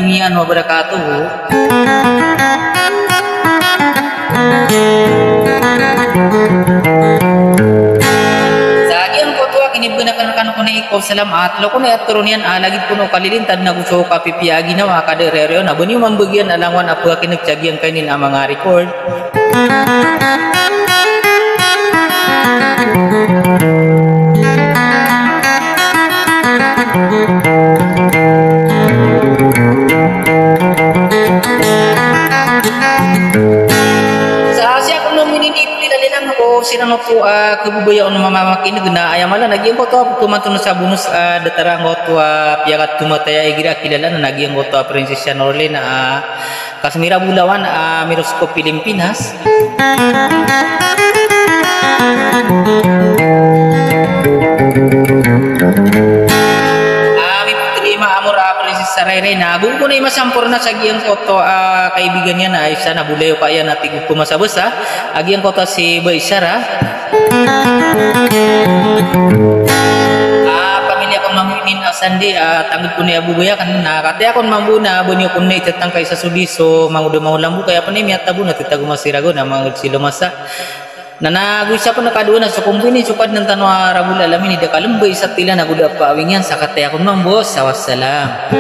Jimian wabarakatuh. Sa agian ko tuwa kinibgunakan kan ko na ikaw salamat. Lo ko na turunian lagi puno kalilintad na gusto ka pipiyagi na mga kadereryo na bunyo mambagyan alangwan apo kinagtyagian kainin ang mga record. Sirang ko kebubayaan mamakin na ayamala nagyang ko to tumatun sa bonus datarang ko to piagat tumataya igira kilala na nagyang ko to Prinsesya Norlin Kasmira Bulawan Mirosko Pilipinas. Sa Rere na kung na masampor na sa giyang koto kaibigan niya na isa na bulayo pa yan at kumasabas agiyang koto si Baysara pamilya kong maminin asandi tanggit ko na abubaya kan nakataya akong mambuna bunyo kong na itatang kay sa sudiso mangudamangulambu kaya pa na yung tabu na titagumasirago na mga silumasa Nanagusya ko nakaduna sa kumbini sukad ng tanwa rabul alamin ida kalembay sa tila naguda pa awingan sa kataya ko mambos wassalam.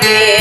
Hãy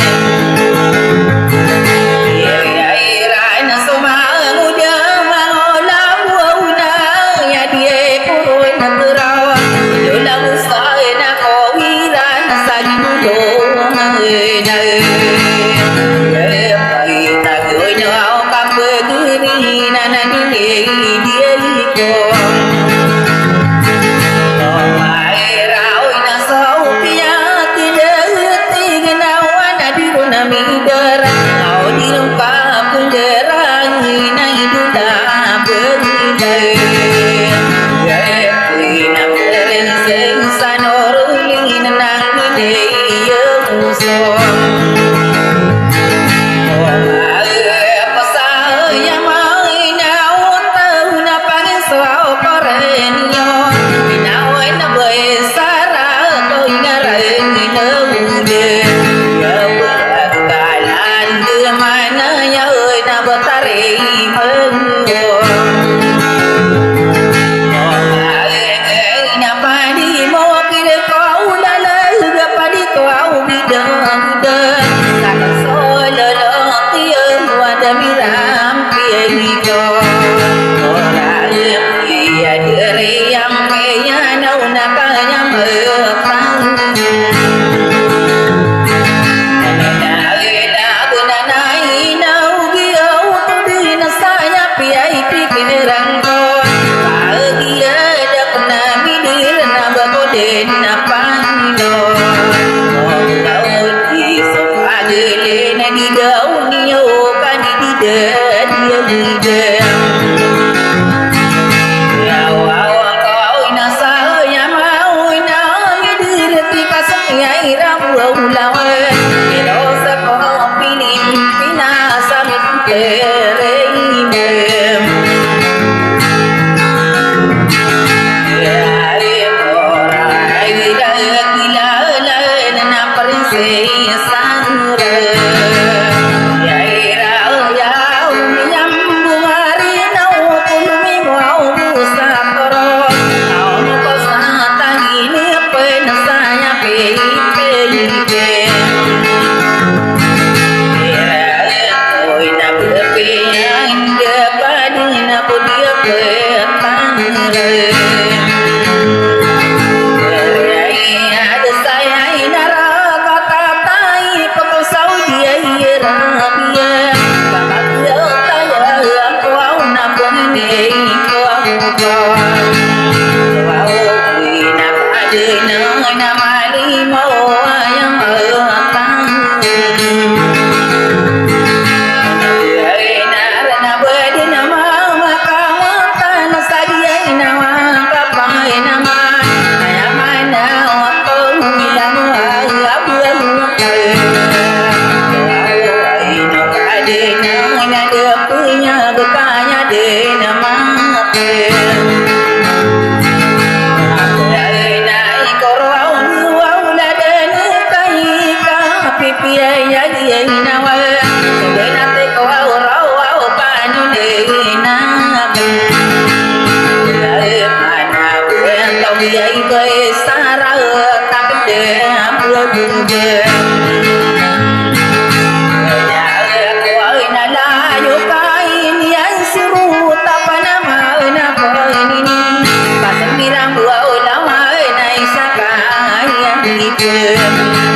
subscribe